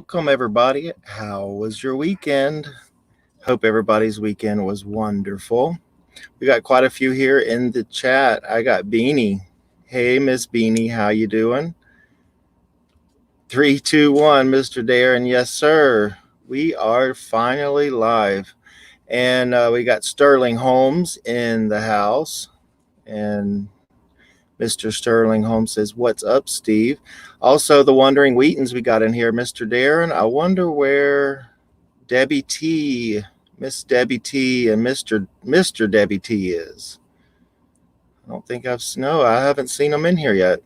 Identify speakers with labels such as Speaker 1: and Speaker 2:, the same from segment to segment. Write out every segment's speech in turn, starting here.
Speaker 1: Welcome, everybody. How was your weekend? Hope everybody's weekend was wonderful. We got quite a few here in the chat. I got Beanie. Hey, Miss Beanie, how you doing? 3, 2, 1, Mr. Darren. Yes, sir. We are finally live. And we got Sterling Holmes in the house. And Mr. Sterling Holmes says, "What's up, Steve?" Also, the Wandering Wheatons we got in here. Mr. Darren, I wonder where Debbie T, Miss Debbie T, and Mr. Debbie T is. I haven't seen them in here yet.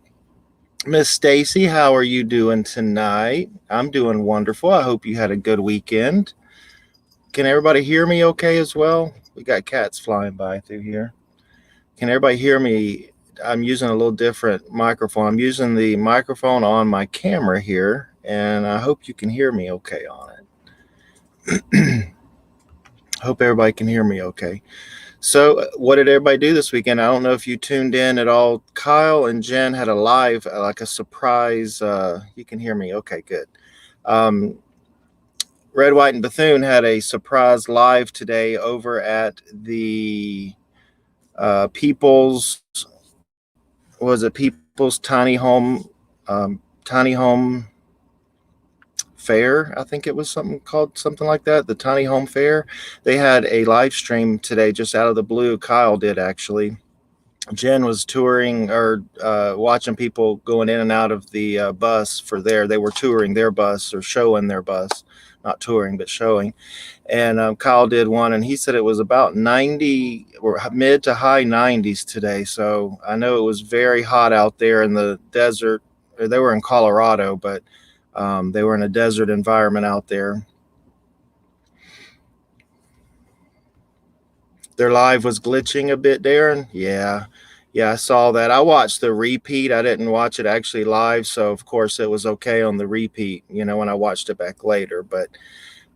Speaker 1: Miss Stacy, how are you doing tonight? I'm doing wonderful. I hope you had a good weekend. Can everybody hear me okay as well? We got cats flying by through here. Can everybody hear me? I'm using a little different microphone. I'm using the microphone on my camera here, and I hope you can hear me okay on it. Hope everybody can hear me okay. So what did everybody do this weekend? I don't know if you tuned in at all. Kyle and Jen had a live, like a surprise. You can hear me. Okay, good. Red, White, and Bethune had a surprise live today over at the People's Tiny Home Fair. I think it was something like that. The Tiny Home Fair. They had a live stream today, just out of the blue. Kyle did, actually. Jen was touring or watching people going in and out of the bus they were touring their bus or showing their bus, not touring, but showing. And Kyle did one, and he said it was about 90 or mid to high 90s today. So I know it was very hot out there in the desert. They were in Colorado, but they were in a desert environment out there. Their live was glitching a bit, Darren. Yeah, I saw that. I watched the repeat. I didn't watch it actually live, so of course it was okay on the repeat, when I watched it back later. But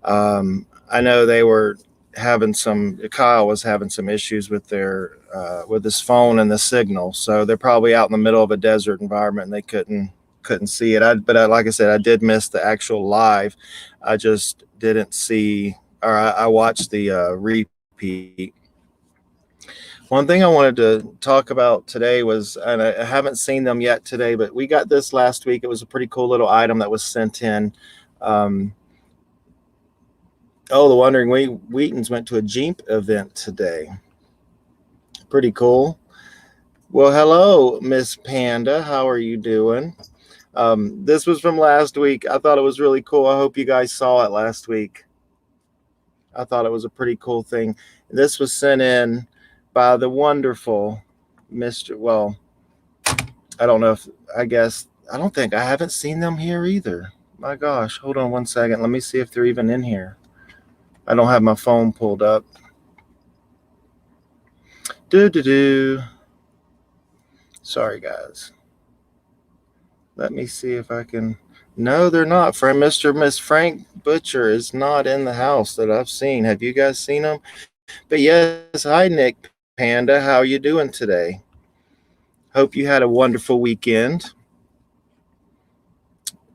Speaker 1: I know Kyle was having some issues with with his phone and the signal. So they're probably out in the middle of a desert environment and they couldn't see it. But like I said, I did miss the actual live. I just didn't see, or I watched the repeat. One thing I wanted to talk about today was, and I haven't seen them yet today, but we got this last week. It was a pretty cool little item that was sent in. The Wandering Wheatons went to a Jeep event today. Pretty cool. Well, hello, Miss Panda. How are you doing? This was from last week. I thought it was really cool. I hope you guys saw it last week. I thought it was a pretty cool thing. This was sent in by the wonderful Mr. Well, I don't know I haven't seen them here either. My gosh, hold on one second. Let me see if they're even in here. I don't have my phone pulled up. Sorry, guys. Let me see if I can. No, they're not. Miss Frank Butcher is not in the house that I've seen. Have you guys seen him? But yes, hi, Nick Panda. How are you doing today? Hope you had a wonderful weekend.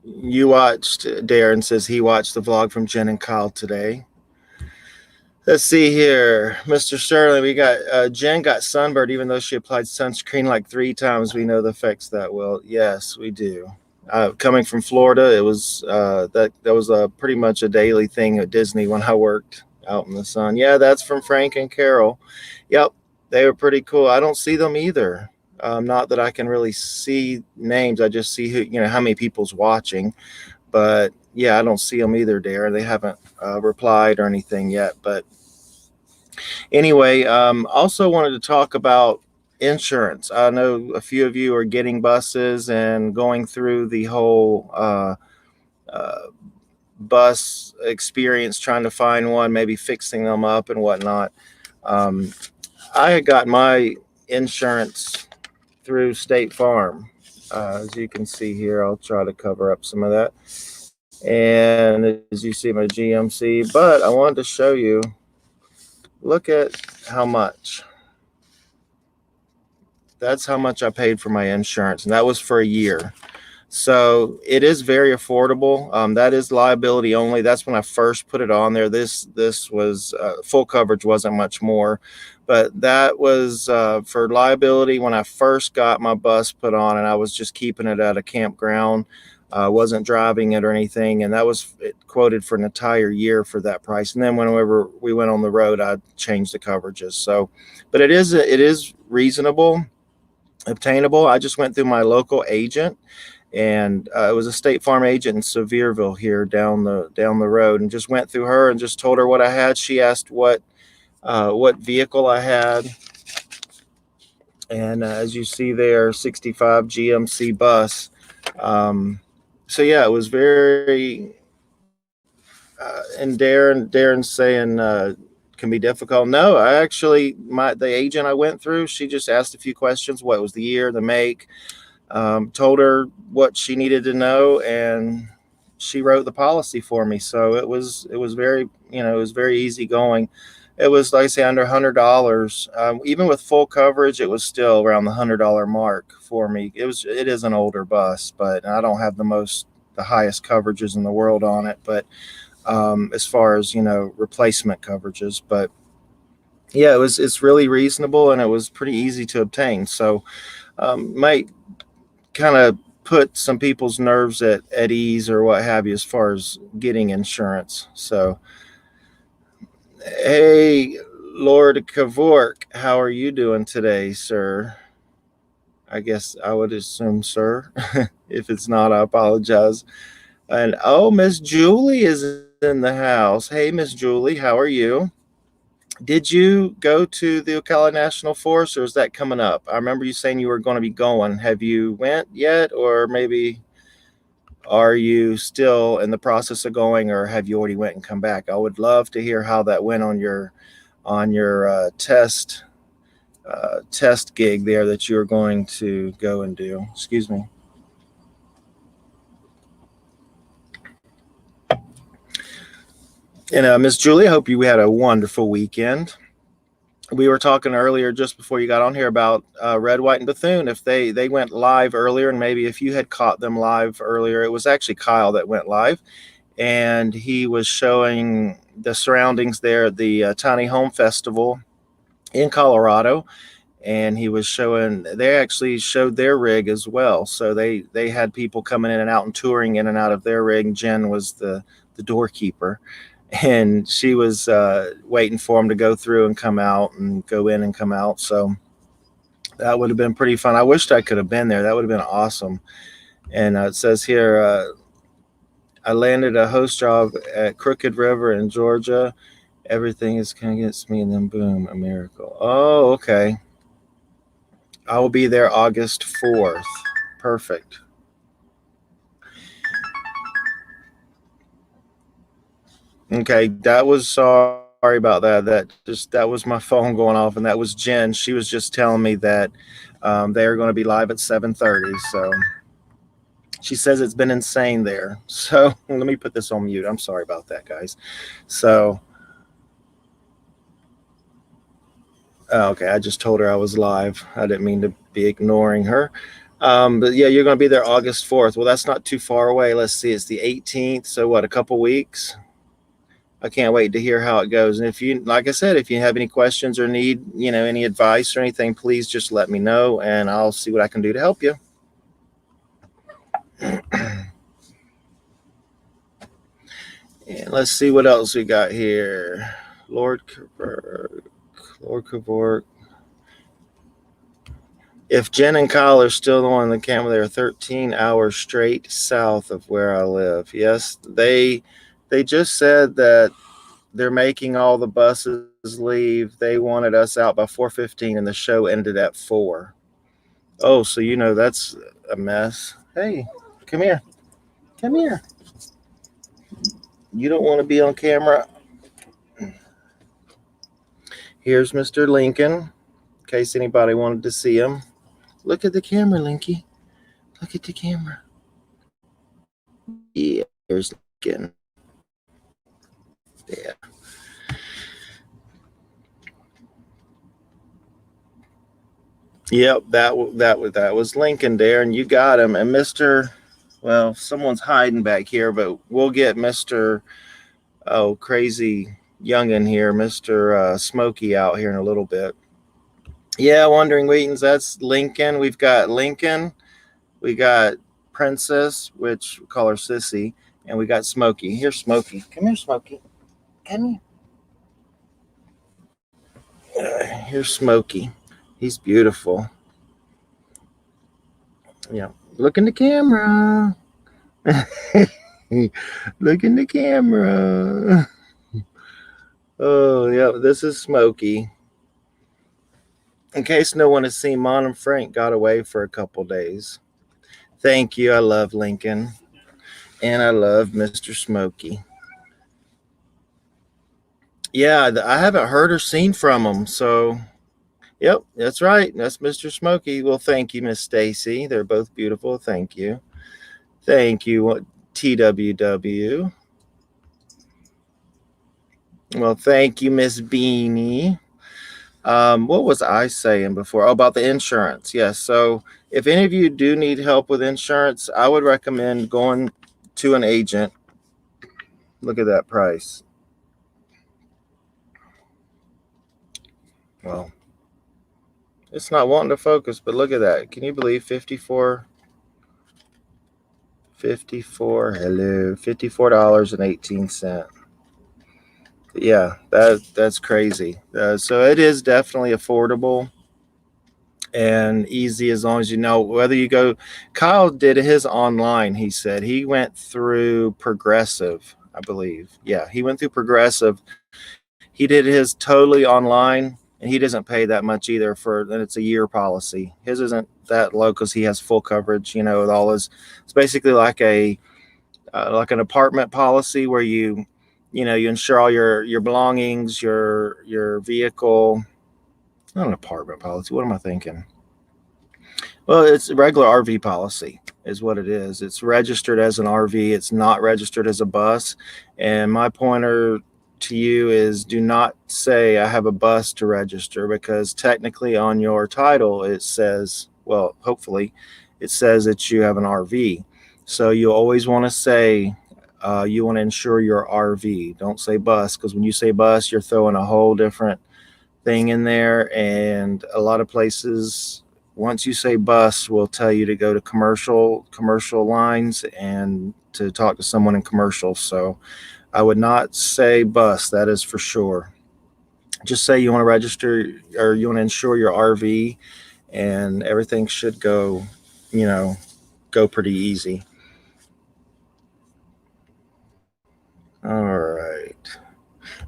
Speaker 1: Darren says he watched the vlog from Jen and Kyle today. Let's see here. Mr. Sterling, we got Jen got sunburned even though she applied sunscreen like 3 times. We know the effects that will. Yes, we do. Coming from Florida, it was that was pretty much a daily thing at Disney when I worked out in the sun. Yeah, that's from Frank and Carol. Yep, they were pretty cool. I don't see them either. Not that I can really see names. I just see how many people's watching. But yeah, I don't see them either, Darren. They haven't replied or anything yet. But anyway, also wanted to talk about insurance. I know a few of you are getting buses and going through the whole bus experience, trying to find one, maybe fixing them up and whatnot. I had got my insurance through State Farm. As you can see here, I'll try to cover up some of that. And as you see, my GMC. But I wanted to show you, look at how much. That's how much I paid for my insurance. And that was for a year. So it is very affordable. That is liability only. That's when I first put it on there. This was full coverage, wasn't much more, but that was for liability when I first got my bus put on, and I was just keeping it at a campground. Wasn't driving it or anything, and that was quoted for an entire year for that price. And then whenever we went on the road, I changed the coverages. So, but it is reasonable, obtainable. I just went through my local agent, and it was a State Farm agent in Sevierville here down the road, and just went through her and just told her what I had. She asked what vehicle I had, and as you see there, 65 GMC bus. So yeah, it was very. And Darren's saying can be difficult. No, I actually the agent I went through, she just asked a few questions. What was the year, the make? Told her what she needed to know, and she wrote the policy for me. So it was very, it was very easy going. It was, like I say, under $100. Even with full coverage, it was still around the $100 mark for me. It is an older bus, but I don't have the highest coverages in the world on it. But as far as replacement coverages, but yeah, it's really reasonable, and it was pretty easy to obtain. So might kind of put some people's nerves at ease or what have you as far as getting insurance. So, hey, Lord Kavork, how are you doing today, sir? I guess I would assume, sir. If it's not, I apologize. And oh, Miss Julie is in the house. Hey, Miss Julie, how are you? Did you go to the Ocala National Forest, or is that coming up? I remember you saying you were going to be going. Have you went yet, or maybe are you still in the process of going, or have you already went and come back? I would love to hear how that went on your test gig there that you were going to go and do. Excuse me. And Miss Julie, I hope you had a wonderful weekend. We were talking earlier just before you got on here about Red, White, and Bethune. If they went live earlier, and maybe if you had caught them live earlier, it was actually Kyle that went live, and he was showing the surroundings there at the Tiny Home Festival in Colorado, and he was showing. They actually showed their rig as well, so they had people coming in and out and touring in and out of their rig. Jen was the doorkeeper, and she was waiting for him to go through and come out and go in and come out. So that would have been pretty fun. I wished I could have been there. That would have been awesome. And it says here, I landed a host job at Crooked River in Georgia. Everything is against me, and then boom, a miracle. Oh, okay. I will be there August 4th. Perfect. Okay, that was sorry about that. That was my phone going off, and that was Jen. She was just telling me that they are going to be live at 7:30. So she says it's been insane there. So let me put this on mute. I'm sorry about that, guys. So okay, I just told her I was live. I didn't mean to be ignoring her. But yeah, you're going to be there August 4th. Well, that's not too far away. Let's see, it's the 18th. So what, a couple weeks? I can't wait to hear how it goes. And if you, like I said, if you have any questions or need, any advice or anything, please just let me know, and I'll see what I can do to help you. And let's see what else we got here. Lord Kavork. If Jen and Kyle are still on the camera, they're 13 hours straight south of where I live. Yes, they just said that they're making all the buses leave. They wanted us out by 4:15, and the show ended at 4. Oh, so that's a mess. Hey, come here. Come here. You don't want to be on camera. Here's Mr. Lincoln, in case anybody wanted to see him. Look at the camera, Linky. Look at the camera. Yeah, here's Lincoln. Yeah. Yep, that was Lincoln there, and you got him. And Mr. Well, someone's hiding back here, but we'll get Mr. Crazy youngin here, Mr. Smokey out here in a little bit. Yeah, Wandering Wheatons, that's Lincoln. We've got Lincoln. We got Princess, which we call her Sissy. And we got Smokey. Here's Smokey. Come here, Smokey. Come here. Here's Smokey. He's beautiful. Yeah. Look in the camera. Look in the camera. Oh, yeah. This is Smokey. In case no one has seen, Mon and Frank got away for a couple days. Thank you. I love Lincoln. And I love Mr. Smokey. Yeah, I haven't heard or seen from him. So, yep, that's right. That's Mr. Smokey. Well, thank you, Miss Stacy. They're both beautiful. Thank you. Thank you, TWW. Well, thank you, Miss Beanie. What was I saying before? Oh, about the insurance. Yes. So if any of you do need help with insurance, I would recommend going to an agent. Look at that price. Well, it's not wanting to focus, but look at that. Can you believe 54? 54. Hello. $54.18. Yeah, that's crazy. So it is definitely affordable and easy as long as you know whether you go. Kyle did his online. He said he went through Progressive, I believe. Yeah, he went through Progressive. He did his totally online, and he doesn't pay that much either. And it's a year policy. His isn't that low because he has full coverage. With all his. It's basically like like an apartment policy where you insure all your belongings, your vehicle. Not an apartment policy. What am I thinking? Well, it's a regular RV policy is what it is. It's registered as an RV. It's not registered as a bus. And my pointer to you is do not say I have a bus to register, because technically on your title it says, well, hopefully it says that you have an RV. So you always want to say you want to insure your RV. Don't say bus, because when you say bus, you're throwing a whole different thing in there. And a lot of places, once you say bus, will tell you to go to commercial lines and to talk to someone in commercial. So I would not say bus, that is for sure. Just say you want to register or you want to insure your RV, and everything should go pretty easy. All right.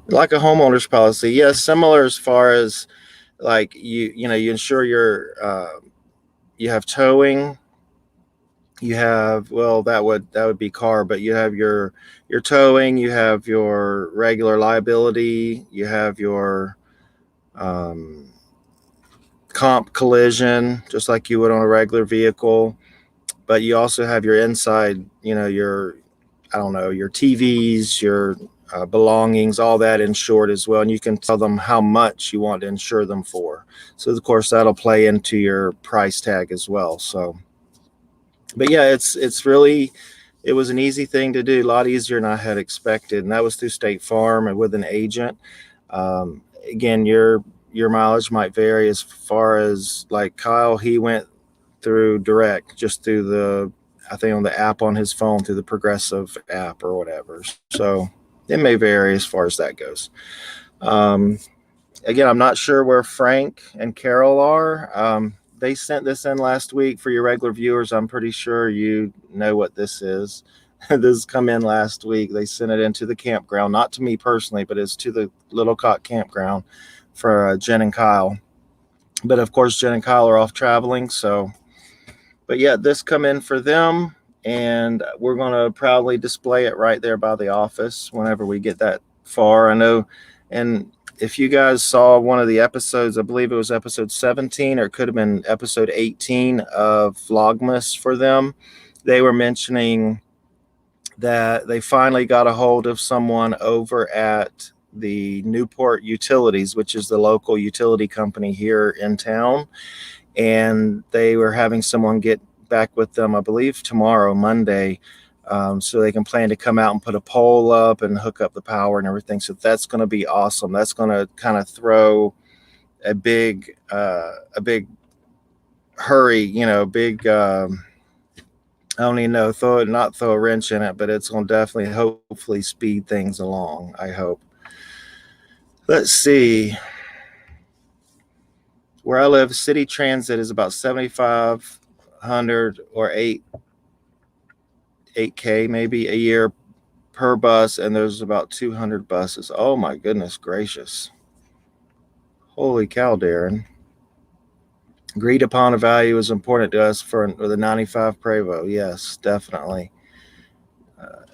Speaker 1: Like a homeowner's policy, yes, similar as far as like you insure you have towing. You have, well, that would be car, but you have your towing, you have your regular liability, you have your um, comp collision, just like you would on a regular vehicle. But you also have your inside, your, I don't know, your TVs, your belongings, all that insured as well. And you can tell them how much you want to insure them for. So, of course, that'll play into your price tag as well. So, but yeah, it's really, it was an easy thing to do, a lot easier than I had expected. And that was through State Farm and with an agent. Again, your mileage might vary. As far as like Kyle, he went through direct, just through I think on the app on his phone, through the Progressive app or whatever. So it may vary as far as that goes. Again, I'm not sure where Frank and Carol are. They sent this in last week. For your regular viewers, I'm pretty sure you know what this is. This come in last week. They sent it into the campground, not to me personally, but it's to the Little Cock campground for Jen and Kyle. But of course, Jen and Kyle are off traveling. So, but yeah, this come in for them, and we're going to proudly display it right there by the office whenever we get that far. I know, and if you guys saw one of the episodes, I believe it was episode 17, or it could have been episode 18 of Vlogmas for them, they were mentioning that they finally got a hold of someone over at the Newport Utilities, which is the local utility company here in town. And they were having someone get back with them, I believe tomorrow, Monday, so they can plan to come out and put a pole up and hook up the power and everything. So that's going to be awesome. That's going to kind of throw a big hurry, big. I don't even know, throw a wrench in it, but it's going to definitely, hopefully, speed things along. I hope. Let's see. Where I live, city transit is about 7,500 or 8K maybe a year per bus, and there's about 200 buses. Oh my goodness gracious. Holy cow, Darren. Agreed upon a value is important to us for the 95 Prevost. Yes, definitely.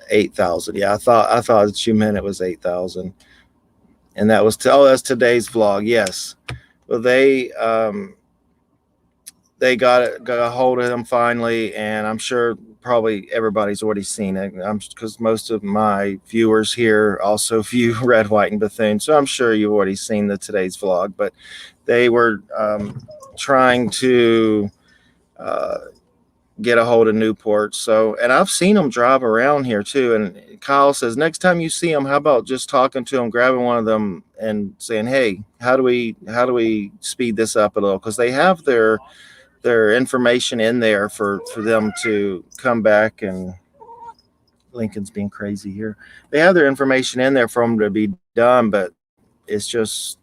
Speaker 1: 8,000. Yeah, I thought that you meant it was 8,000. And that was that's today's vlog. Yes. Well, they got a hold of him finally, and I'm sure probably everybody's already seen it. Because most of my viewers here also view Red, White, and Bethune, so I'm sure you've already seen today's vlog. But they were trying to get a hold of Newport. So, and I've seen them drive around here too. And Kyle says, next time you see them, how about just talking to them, grabbing one of them and saying, hey, how do we speed this up a little? Because they have their information in there for them to come back. And Lincoln's being crazy here. They have their information in there for them to be done, but it's just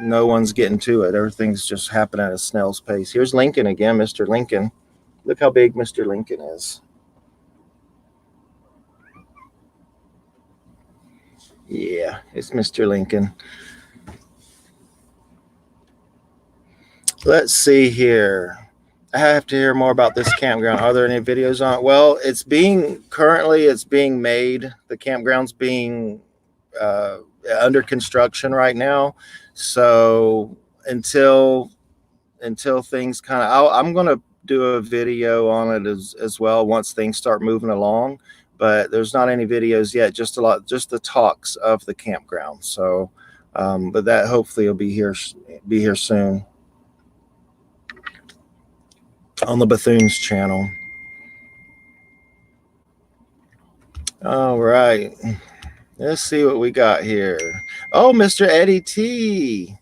Speaker 1: no one's getting to it. Everything's just happening at a snail's pace. Here's Lincoln again, Mr. Lincoln. Look how big Mr. Lincoln is. Yeah, it's Mr. Lincoln. Let's see here. I have to hear more about this campground. Are there any videos on it? Well, it's being made. The campground's being under construction right now. So until things kind of, I'm going to do a video on it as well once things start moving along, but there's not any videos yet, just the talks of the campground. So but that hopefully will be here soon on the Bethune's channel. All right, let's see what we got here. Oh, Mr. Eddie T.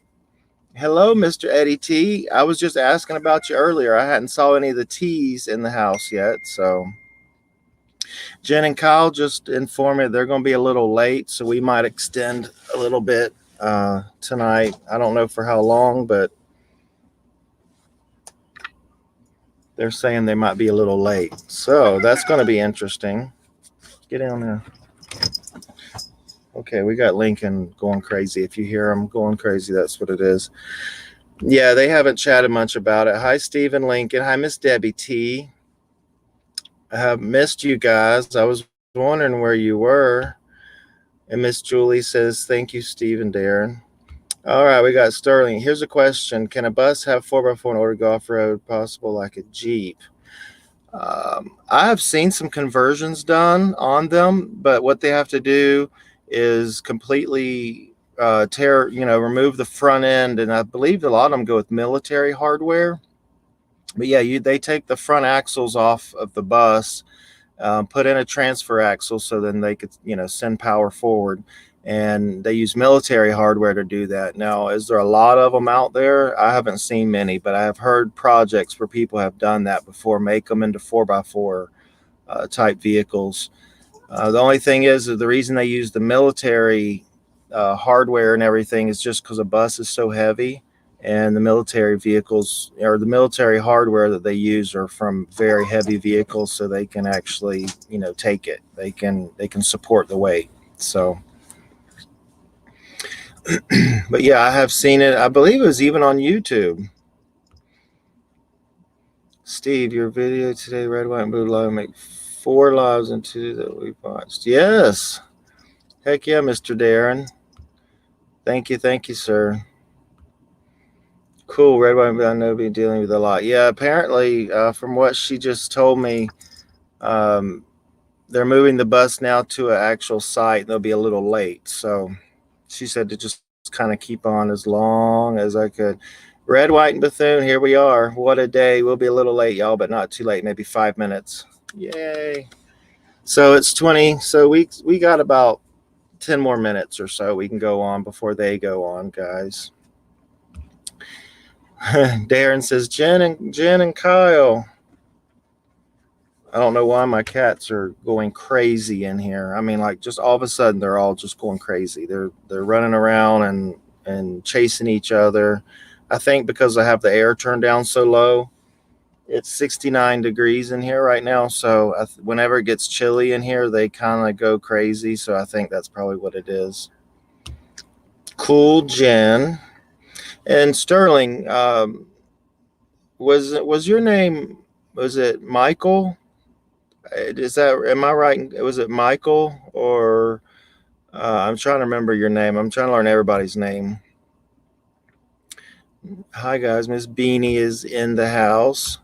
Speaker 1: Hello, Mr. Eddie T. I was just asking about you earlier. I hadn't saw any of the T's in the house yet. So Jen and Kyle just informed me they're going to be a little late, so we might extend a little bit tonight. I don't know for how long, but they're saying they might be a little late. So that's going to be interesting. Get down there. Okay, we got Lincoln going crazy. If you hear him going crazy, that's what it is. Yeah, they haven't chatted much about it. Hi, Stephen Lincoln. Hi, Miss Debbie T. I have missed you guys. I was wondering where you were. And Miss Julie says, thank you, Steve and Darren. All right, we got Sterling. Here's a question. Can a bus have 4x4 in order to go off-road, possible like a Jeep? I have seen some conversions done on them, but what they have to do is completely remove the front end, and I believe a lot of them go with military hardware. But yeah, they take the front axles off of the bus, put in a transfer axle, so then they could send power forward, and they use military hardware to do that. Now, is there a lot of them out there? I haven't seen many, but I have heard projects where people have done that before, make them into 4x4 type vehicles. The only thing is that the reason they use the military hardware and everything is just because a bus is so heavy, and the military vehicles or the military hardware that they use are from very heavy vehicles, so they can actually take it. They can support the weight. So but yeah, I have seen it. I believe it was even on YouTube. Steve, your video today, Red, White, and Blue Live, make 4 lives and 2 that we watched. Yes. Heck yeah, Mr. Darren. Thank you, sir. Cool. Red, White, and Blue, I know be dealing with a lot. Yeah, apparently, from what she just told me, they're moving the bus now to an actual site, and they'll be a little late. So she said to just kind of keep on as long as I could. Red, White, and Bethune, here we are. What a day. We'll be a little late, y'all, but not too late. Maybe 5 minutes. Yay. So it's 20. So we got about 10 more minutes or so we can go on before they go on, guys. Darren says, Jen and Kyle. I don't know why my cats are going crazy in here. I mean, like, just all of a sudden they're all just going crazy. They're running around and chasing each other. I think because I have the air turned down so low. It's 69 degrees in here right now, so whenever it gets chilly in here, they kind of go crazy. So I think that's probably what it is. Cool, Jen. And Sterling, was your name, was it Michael? Am I right? Was it Michael or I'm trying to remember your name. I'm trying to learn everybody's name. Hi, guys. Miss Beanie is in the house.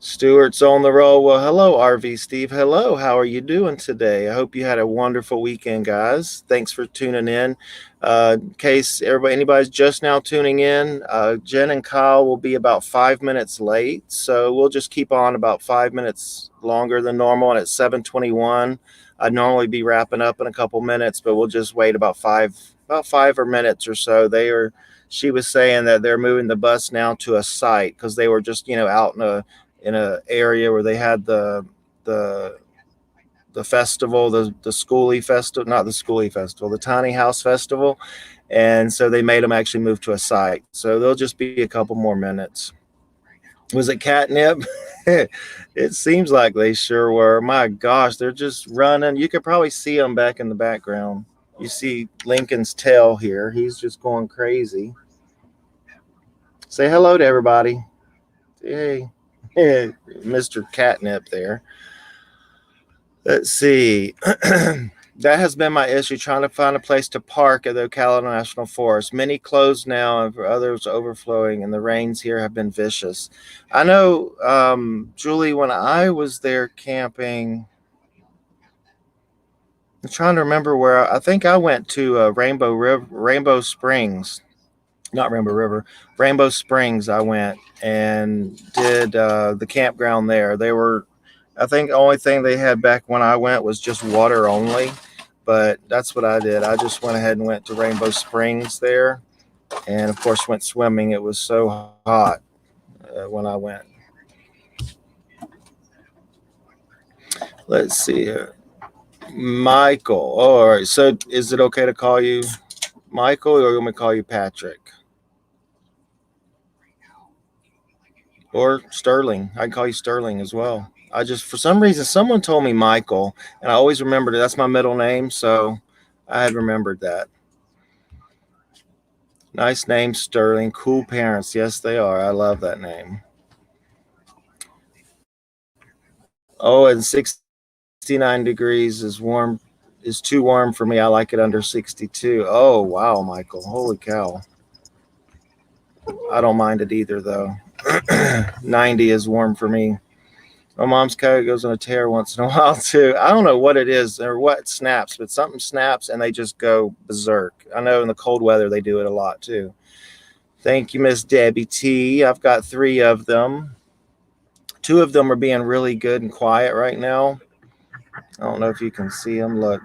Speaker 1: Stuart's on the roll. Well, hello, RV Steve. Hello. How are you doing today? I hope you had a wonderful weekend, guys. Thanks for tuning in. In case anybody's just now tuning in, Jen and Kyle will be about 5 minutes late. So we'll just keep on about 5 minutes longer than normal. And at 7:21, I'd normally be wrapping up in a couple minutes, but we'll just wait about five minutes or so. She was saying that they're moving the bus now to a site because they were just, out in a area where they had the festival, the schoolie festival, not the schoolie festival, the tiny house festival. And so they made them actually move to a site. So they'll just be a couple more minutes. Was it catnip? It seems like they sure were. My gosh, they're just running. You could probably see them back in the background. You see Lincoln's tail here. He's just going crazy. Say hello to everybody. Hey. Mr. Catnip there. Let's see. That has been my issue, trying to find a place to park at the Ocala National Forest. Many closed now and others overflowing, and the rains here have been vicious. I know, Julie, when I was there camping, I'm trying to remember where. I think I went to Rainbow Springs. Not Rainbow River, Rainbow Springs. I went and did the campground there. I think the only thing they had back when I went was just water only, but that's what I did. I just went ahead and went to Rainbow Springs there, and of course went swimming. It was so hot when I went. Let's see here. Michael. Oh, all right. So is it okay to call you Michael, or you want me to call you Patrick? Or Sterling. I can call you Sterling as well. For some reason, someone told me Michael, and I always remembered it. That's my middle name, so I had remembered that. Nice name, Sterling. Cool parents. Yes, they are. I love that name. Oh, and 69 degrees is too warm for me. I like it under 62. Oh, wow, Michael. Holy cow. I don't mind it either, though. 90 is warm for me. My mom's cat goes on a tear once in a while too. I don't know what it is or what snaps, but something snaps and they just go berserk. I know in the cold weather they do it a lot too. Thank you, Miss Debbie T. I've got 3 of them. 2 of them are being really good and quiet right now. I don't know if you can see them. Look.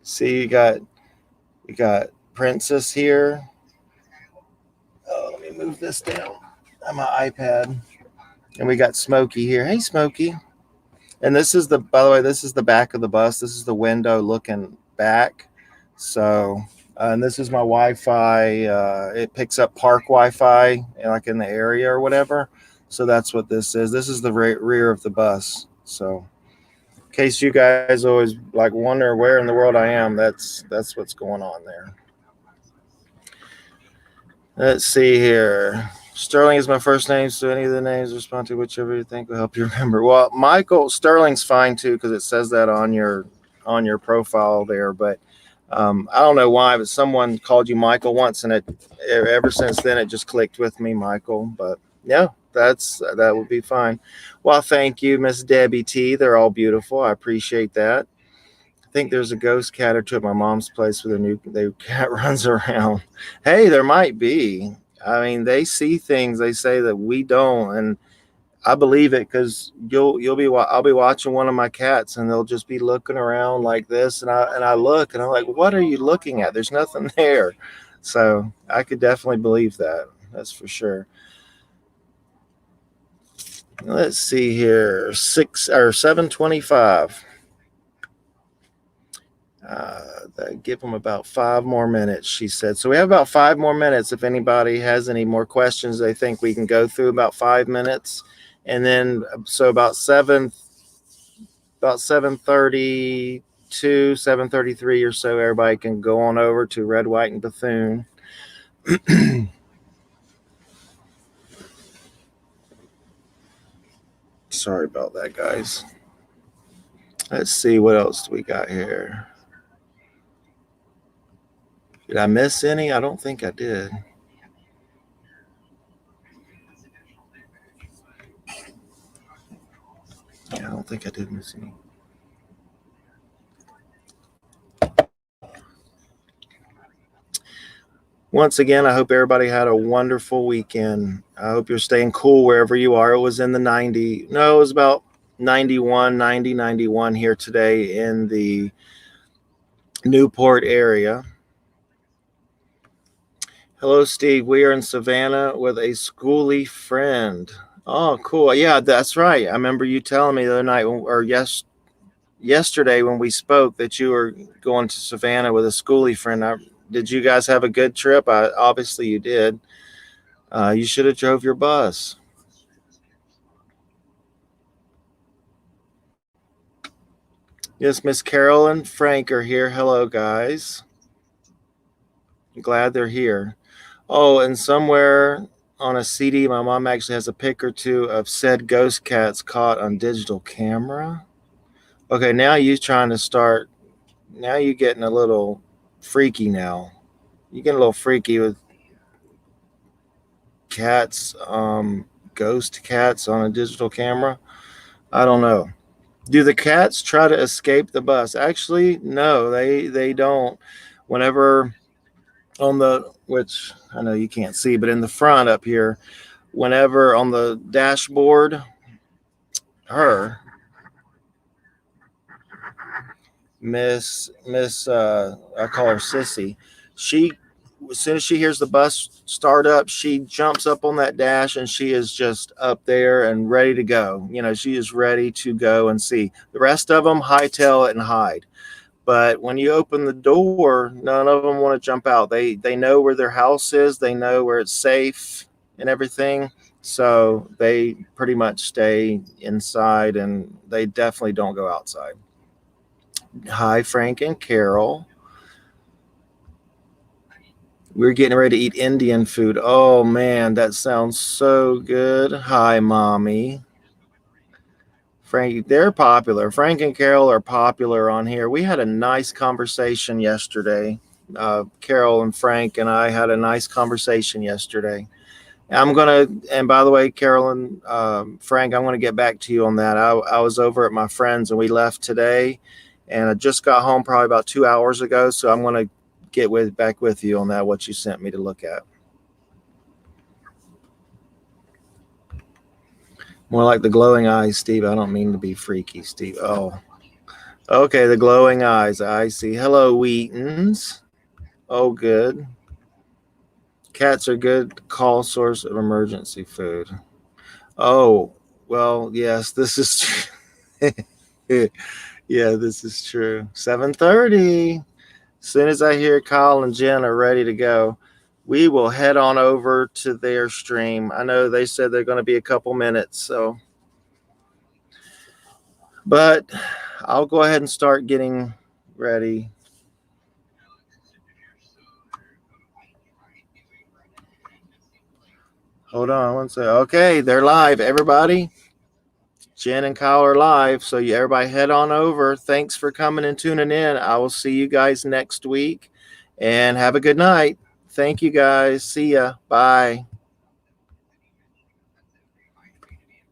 Speaker 1: See, you got Princess here. Oh, let me move this down on my iPad. And we got Smokey here. Hey, Smokey. And by the way, this is the back of the bus. This is the window looking back. So, and this is my Wi-Fi. It picks up park Wi-Fi, like in the area or whatever. So that's what this is. This is the rear of the bus. So, in case you guys always like wonder where in the world I am, that's what's going on there. Let's see here. Sterling is my first name, so any of the names respond to whichever you think will help you remember. Well, Michael, Sterling's fine too because it says that on your profile there. But I don't know why, but someone called you Michael once, and ever since then it just clicked with me, Michael. But yeah, that would be fine. Well, thank you, Miss Debbie T. They're all beautiful. I appreciate that. think there's a ghost cat or two at my mom's place where the cat runs around. Hey, there might be. I mean, they see things they say that we don't, and I believe it because I'll be watching one of my cats and they'll just be looking around like this, and I look and I'm like, what are you looking at? There's nothing there. So I could definitely believe that. That's for sure. Let's see here, 7:25. Give them about 5 more minutes, she said. So we have about 5 more minutes. If anybody has any more questions, they think we can go through about 5 minutes, and then so about 7:32, 7:33 or so, everybody can go on over to Red, White, and Bethune. Sorry about that, guys. Let's see what else we got here. Did I miss any? I don't think I did. Yeah, I don't think I did miss any. Once again, I hope everybody had a wonderful weekend. I hope you're staying cool wherever you are. It was in the 90. No, it was about 91 here today in the Newport area. Hello, Steve. We are in Savannah with a schoolie friend. Oh, cool. Yeah, that's right. I remember you telling me the other night yesterday when we spoke that you were going to Savannah with a schoolie friend. Did you guys have a good trip? Obviously you did. You should have drove your bus. Yes, Miss Carol and Frank are here. Hello, guys. I'm glad they're here. Oh, and somewhere on a CD, my mom actually has a pic or two of said ghost cats caught on digital camera. Okay, now you're trying to start. Now you're getting a little freaky now. You get a little freaky with cats, ghost cats on a digital camera. I don't know. Do the cats try to escape the bus? Actually, no, they don't. Whenever which I know you can't see, but in the front up here, whenever on the dashboard, I call her Sissy. She, as soon as she hears the bus start up, she jumps up on that dash and she is just up there and ready to go. She is ready to go and see. The rest of them hightail it and hide. But when you open the door, none of them want to jump out. They know where their house is. They know where it's safe and everything. So they pretty much stay inside, and they definitely don't go outside. Hi, Frank and Carol. We're getting ready to eat Indian food. Oh, man, that sounds so good. Hi, Mommy. Frank, they're popular. Frank and Carol are popular on here. We had a nice conversation yesterday. Carol and Frank and I had a nice conversation yesterday. And by the way, Carol and Frank, I'm going to get back to you on that. I was over at my friend's and we left today, and I just got home probably about 2 hours ago. So I'm going to get back with you on that, what you sent me to look at. More like the glowing eyes, Steve. I don't mean to be freaky, Steve. Oh, okay. The glowing eyes. I see. Hello, Wheatons. Oh, good. Cats are good call source of emergency food. Oh, well, yes, this is true. Yeah, this is true. 7:30. As soon as I hear Kyle and Jen are ready to go, we will head on over to their stream. I know they said they're going to be a couple minutes, but I'll go ahead and start getting ready. Hold on one second. Okay, they're live, everybody. Jen and Kyle are live, so everybody head on over. Thanks for coming and tuning in. I will see you guys next week, and have a good night. Thank you, guys. See ya. Bye.